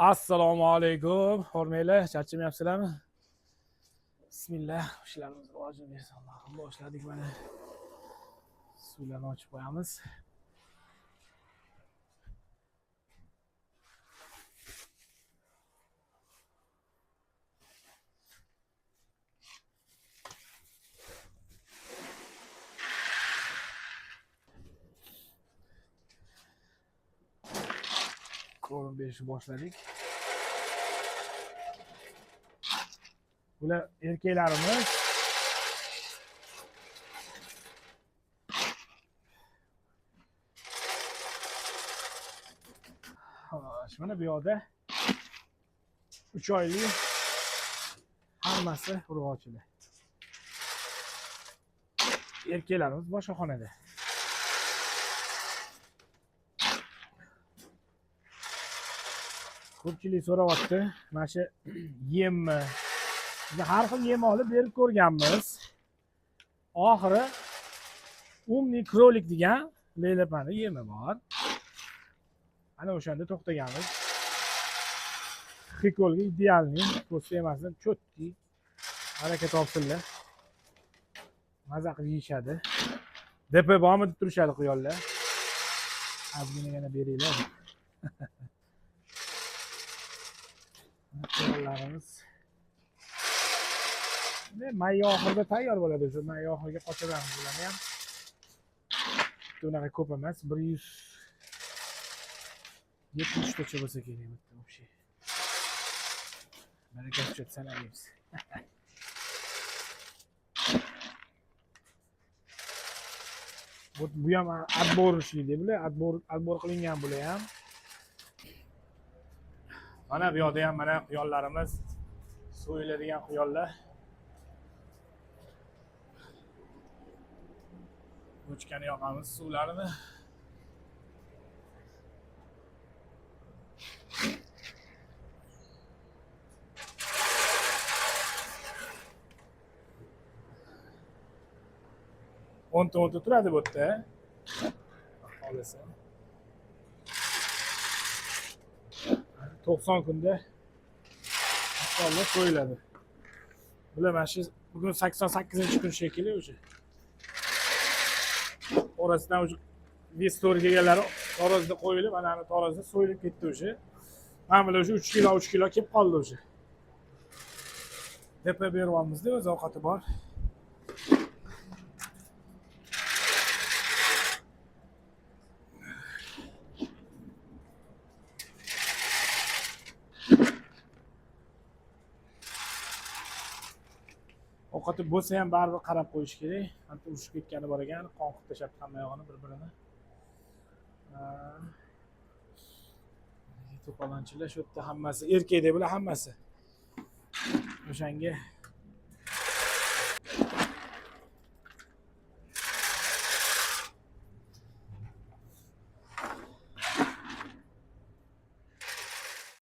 Assalomu alaykum. Hurmatli, charchamayapsizlarmi? Bismillah. Ishlarimiz rivojini bersin. Allohim boshladik mana. Suvlarni ochib qo'yamiz. Ko'rin berishni boshladik. Bular erkaklarimiz. Mana bu yoqda 3 oylik hammasi urg'ochilar. Erkaklarimiz boshqa xonada. Ko'pchilik so'rayapti, mana shu yemmi? Biz har xil yem olib berib ko'rganmiz. Oxiri umni krolik degan leylapani yemi bor. Ana o'shanda to'xtaganmiz. Xikolga idealniy, po'sti emasdan cho'tki harakat olsinlar. Maza qilib yeyishadi. DP bormi deb turishadi quyonlar. Ozginagina beringlar. Quyonlarimiz may oxirida tayyor bo'ladi. Shu may oxiriga qochiramiz bularni ham. Bunaqa ko'p emas, 170 tacha bo'lsa kerak bitta o'sha. Baraka tushib sanaymiz. Bu ham atbor ishlaydi bular, atbor qilingan bular ham. Mana bu yoqda ham mana quyonlarimiz, so'yiladigan quyonlar. O'chkani yoqamiz suvlarini. O'nta turadi bu yerda. Xohlasa. 90 kunda inshaalloh qo'yiladi. Bular mana shu bugun 88-kun shekilli o'sha. Orasidan o'sha vestor kelganlari tarozda qo'yilib, ana tarozda so'yilib ketdi o'sha. Mana bular o'sha 3 kilo kelib qoldi o'sha. DP beryapmiz-da, o'z ovqati bor. Ovqati bo'lsa ham baribir qarab qo'yish kerak. Hatto urushib ketgani bor ekan, qon qilib tashlab hamma yog'ini bir-birini. To'polonchilar shu yerda hammasi erkak deb bular hammasi. O'shanga